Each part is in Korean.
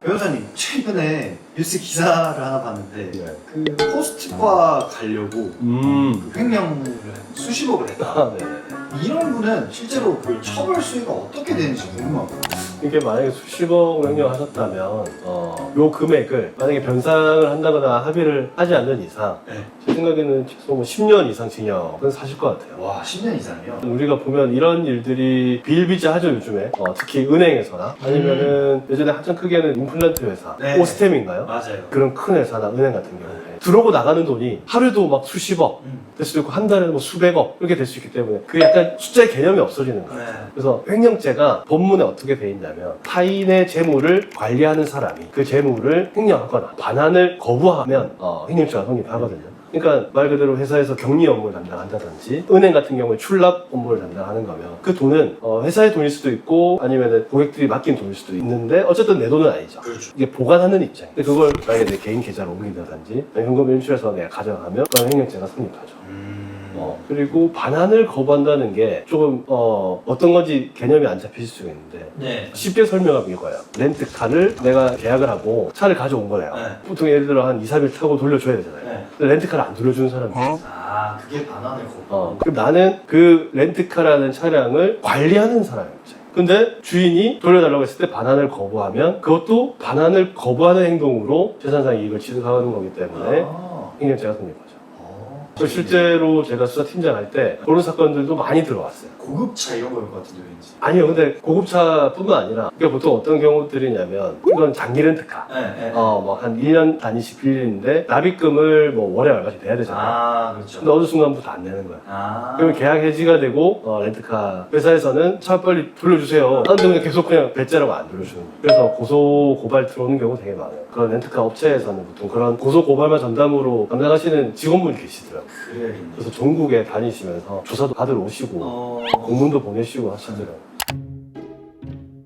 변호사님, 최근에 뉴스 기사를 하나 봤는데 네. 그 호스트과 가려고 그 횡령을 수십억을 했다. 아, 네. 이런 분은 실제로 그 처벌 수위가 어떻게 되는지 궁금하거든요. 이게 만약에 수십억 횡령하셨다면 요 금액을 만약에 변상을 한다거나 합의를 하지 않는 이상 네. 제 생각에는 최소 뭐 10년 이상 징역은 사실 것 같아요. 와, 10년 이상이요? 우리가 보면 이런 일들이 비일비재하죠 요즘에. 특히 은행에서나 아니면은 예전에 한참 크게는 임플란트 회사 네. 오스템인가요? 맞아요. 그런 큰 회사나 은행 같은 경우에 들어오고 나가는 돈이 하루에도 막 수십억 될 수도 있고 한 달에는 뭐 수백억 이렇게 될 수 있기 때문에 그게 약간 숫자의 개념이 없어지는 거예요. 네. 그래서 횡령죄가 법문에 어떻게 돼 있냐면 타인의 재물을 관리하는 사람이 그 재물을 횡령하거나 반환을 거부하면 횡령죄가 성립하거든요. 그러니까 말 그대로 회사에서 격리 업무를 담당한다든지 은행 같은 경우에 출납 업무를 담당하는 거면 그 돈은 회사의 돈일 수도 있고 아니면 고객들이 맡긴 돈일 수도 있는데 어쨌든 내 돈은 아니죠. 그렇죠. 이게 보관하는 입장. 그걸 만약에 내 개인 계좌로 옮긴다든지 현금 인출해서 내가 가져가면 그건 횡령죄가 성립하죠. 그리고 반환을 거부한다는 게 조금 어떤 건지 개념이 안 잡히실 수 있는데 네. 쉽게 설명하면 이거예요. 렌트카를 내가 계약을 하고 차를 가져온 거예요. 네. 보통 예를 들어 한 2, 3일 타고 돌려줘야 되잖아요. 네. 근데 렌트카를 안 돌려주는 사람이 있어요. 아, 그게 반환을 거부. 그럼 나는 그 렌트카라는 차량을 관리하는 사람이죠. 근데 주인이 돌려달라고 했을 때 반환을 거부하면 그것도 반환을 거부하는 행동으로 재산상 이익을 취득하는 거기 때문에 횡령죄가 성립하죠. 실제로 제가 수사팀장 할 때 그런 사건들도 많이 들어왔어요. 고급차 이런 거일 것 같은데 왠지. 아니요, 근데 고급차뿐만 아니라 그러니까 보통 어떤 경우들이냐면 이건 장기 렌트카. 네. 뭐 한 1년 단위씩 빌리는데 납입금을 뭐 월에 얼마씩 내야 되잖아요. 아, 그렇죠. 근데 어느 순간부터 안 내는 거야. 아. 그러면 계약 해지가 되고 렌트카 회사에서는 차 빨리 돌려주세요. 하는데 그냥 계속 그냥 배째라고 안 돌려주는 거예요. 그래서 고소 고발 들어오는 경우 되게 많아요. 그런 렌트카 업체에서는 보통 그런 고소 고발만 전담으로 담당하시는 직원분이 계시더라고요. 그래야겠네. 그래서 전국에 다니시면서 조사도 받으러 오시고 공문도 보내시고 하시더라고요.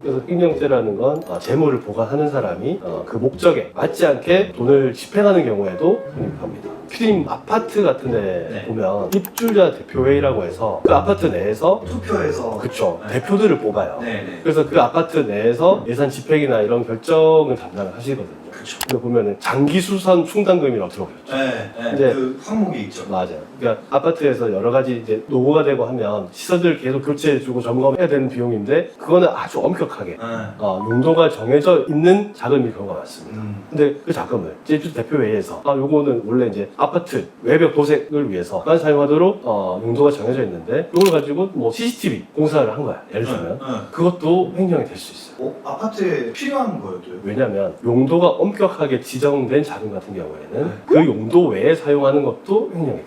그래서 횡령죄라는 건 재물을 보관하는 사람이 그 목적에 맞지 않게 돈을 집행하는 경우에도 성립합니다. 피디님 아파트 같은 데 네. 보면 입주자 대표회의라고 해서 그 아파트 내에서 투표에서. 그쵸 네. 대표들을 뽑아요. 네네. 그래서 그 아파트 내에서 예산 집행이나 이런 결정을 담당을 하시거든요. 그렇죠. 근데 보면은 장기수선 충당금이라고 들어보셨죠? 네. 근데 그 항목이 있죠. 맞아요. 그러니까 아파트에서 여러 가지 이제 노후가 되고 하면 시설들 계속 교체해주고 점검해야 되는 비용인데 그거는 아주 엄격하게 네. 용도가 정해져 있는 자금일 경우가 많습니다. 근데 그 자금을 제주 대표회의에서 요거는 원래 이제 아파트 외벽 도색을 위해서만 사용하도록 용도가 정해져 있는데 이걸 가지고 뭐 CCTV 공사를 한 거야. 예를 들면 그것도 횡령이 될 수 있어요. 아파트에 필요한 거였어요. 왜냐하면 용도가 엄격하게 지정된 자금 같은 경우에는 그 용도 외에 사용하는 것도 횡령이 돼요.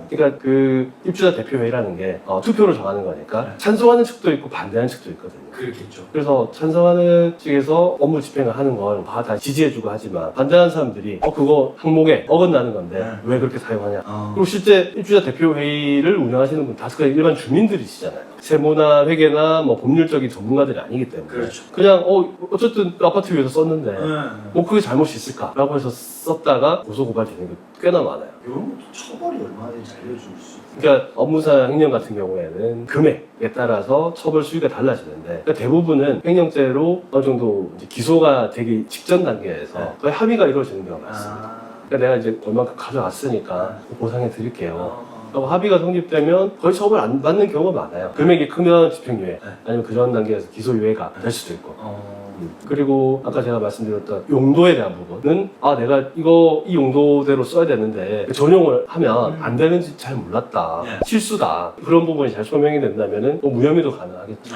그러니까 그 입주자 대표회의라는 게 투표로 정하는 거니까 찬성하는 측도 있고 반대하는 측도 있거든요. 그렇겠죠. 그래서 찬성하는 측에서 업무 집행을 하는 걸 다 지지해주고 하지만 반대하는 사람들이 그거 항목에 어긋나는 건데 왜 그렇게 사용하냐. 그리고 실제 입주자 대표회의를 운영하시는 분 다수가 일반 주민들이시잖아요. 세무나 회계나 뭐 법률적인 전문가들이 아니기 때문에 그렇죠. 그냥 어쨌든 아파트 위에서 썼는데 뭐 그게 잘못이 있을까라고 해서 썼다가 고소고발되는 게 꽤나 많아요. 이런 것도 처벌이 얼마든지 알려줄 수 있어요. 그러니까 업무상 횡령 같은 경우에는 금액에 따라서 처벌 수위가 달라지는데 그러니까 대부분은 횡령죄로 어느 정도 이제 기소가 되기 직전 단계에서 거의 합의가 이루어지는 경우가 많습니다. 그러니까 내가 이제 얼마큼 가져왔으니까 보상해 드릴게요. 합의가 성립되면 거의 처벌 안 받는 경우가 많아요. 금액이 크면 집행유예 아니면 그 전 단계에서 기소유예가 될 수도 있고. 그리고 아까 제가 말씀드렸던 용도에 대한 부분은 내가 이 용도대로 써야 되는데 전용을 하면 안 되는지 잘 몰랐다. 실수다. 그런 부분이 잘 소명이 된다면 무혐의도 가능하겠죠.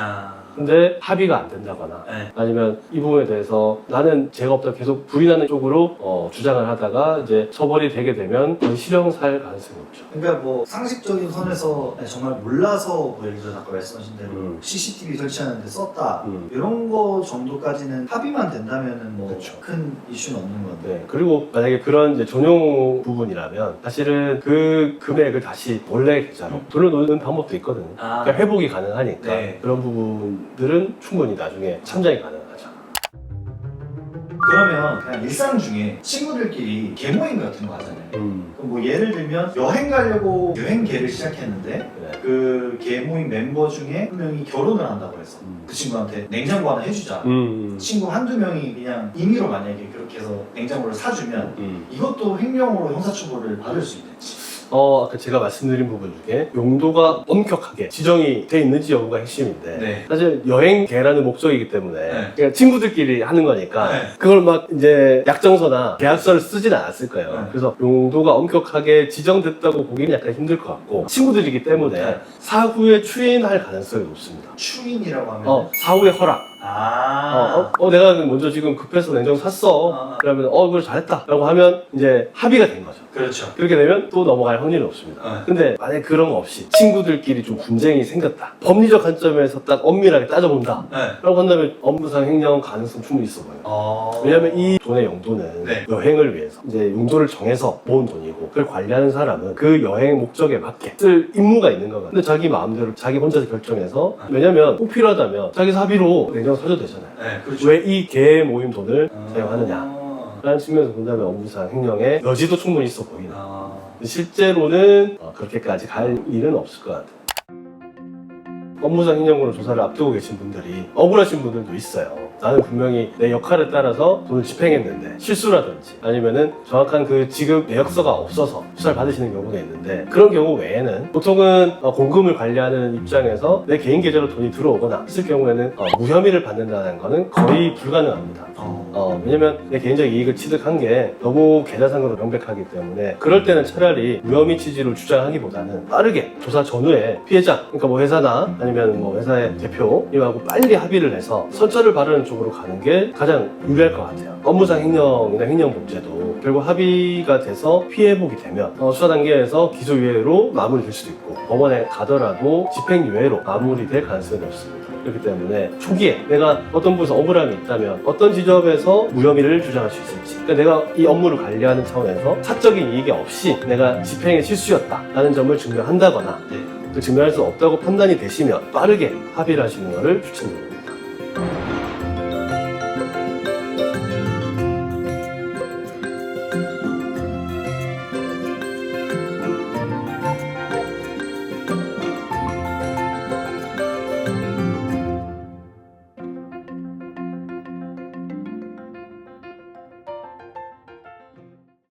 근데 합의가 안 된다거나 아니면 이 부분에 대해서 나는 죄가 없다 계속 부인하는 쪽으로 주장을 하다가 이제 처벌이 되게 되면 거의 실형 살 가능성이 높죠. 그러니까 뭐 상식적인 선에서 정말 몰라서 뭐 예를 들어 아까 말씀하신 대로 CCTV 설치하는데 썼다 이런 거 정도까지는 합의만 된다면은 뭐 큰 이슈는 없는 건데. 네. 그리고 만약에 그런 이제 전용 부분이라면 사실은 그 금액을 다시 원래 계좌로 돌려놓는 방법도 있거든요. 그러니까 회복이 가능하니까 그런 부분들은 충분히 나중에 참작이 가능하죠. 그러면 그냥 일상 중에 친구들끼리 계모임 같은 거 하잖아요. 그럼 뭐 예를 들면 여행 가려고 여행계를 시작했는데 네. 그 계모임 mem버 중에 한 명이 결혼을 한다고 해서 그 친구한테 냉장고 하나 해주자. 친구 한두 명이 그냥 임의로 만약에 그렇게 해서 냉장고를 사주면 이것도 횡령으로 형사처벌을 받을 수 있는지. 아까 제가 말씀드린 부분 중에 용도가 엄격하게 지정이 돼 있는지 여부가 핵심인데 네. 사실 여행계라는 목적이기 때문에 네. 그냥 친구들끼리 하는 거니까 네. 그걸 막 이제 약정서나 계약서를 쓰진 않았을 거예요. 네. 그래서 용도가 엄격하게 지정됐다고 보기는 약간 힘들 것 같고 친구들이기 때문에 네. 사후에 추인할 가능성이 높습니다. 추인이라고 하면 사후에 허락. 내가 먼저 지금 급해서 냉장고 샀어. 그러면 그래 잘했다 라고 하면 이제 합의가 된 거죠. 그렇죠. 그렇게 되면 또 넘어갈 확률은 없습니다. 근데 만약에 그런 거 없이 친구들끼리 좀 분쟁이 생겼다. 법리적 관점에서 딱 엄밀하게 따져본다. 네. 라고 한다면 업무상 횡령 가능성 충분히 있어 보여요. 왜냐면 이 돈의 용도는 네. 여행을 위해서 이제 용도를 정해서 모은 돈이고 그걸 관리하는 사람은 그 여행 목적에 맞게 쓸 임무가 있는 거거든요. 근데 자기 마음대로 자기 혼자서 결정해서 왜냐면 꼭 필요하다면 자기 사비로 냉장고 사줘도 되잖아요. 네, 그렇죠. 왜 이 개 모임 돈을 사용하느냐 라는 측면에서 본다면 업무상 횡령의 여지도 충분히 있어 보이나. 실제로는 그렇게까지 갈 일은 없을 것 같아요. 업무상 횡령으로 조사를 앞두고 계신 분들이 억울하신 분들도 있어요. 나는 분명히 내 역할에 따라서 돈을 집행했는데 실수라든지 아니면은 정확한 그 지급 내역서가 없어서 수사를 받으시는 경우가 있는데 그런 경우 외에는 보통은 공금을 관리하는 입장에서 내 개인 계좌로 돈이 들어오거나 있을 경우에는 무혐의를 받는다는 거는 거의 불가능합니다. 왜냐면 내 개인적 이익을 취득한 게 너무 계좌상으로 명백하기 때문에 그럴 때는 차라리 무혐의 취지를 주장하기보다는 빠르게 조사 전후에 피해자, 그러니까 뭐 회사나 아니면 뭐 회사의 대표님하고 빨리 합의를 해서 선처를 바르는 쪽으로 가는 게 가장 유리할 것 같아요. 업무상 횡령이나 횡령범죄도 결국 합의가 돼서 피해보게 되면 수사 단계에서 기소유예로 마무리될 수도 있고 법원에 가더라도 집행유예로 마무리될 가능성이 높습니다. 그렇기 때문에 초기에 내가 어떤 부분에서 억울함이 있다면 어떤 지점에서 무혐의를 주장할 수 있을지, 그러니까 내가 이 업무를 관리하는 차원에서 사적인 이익이 없이 내가 집행의 실수였다라는 점을 증명한다거나 그 증명할 수 없다고 판단이 되시면 빠르게 합의를 하시는 것을 추천드립니다.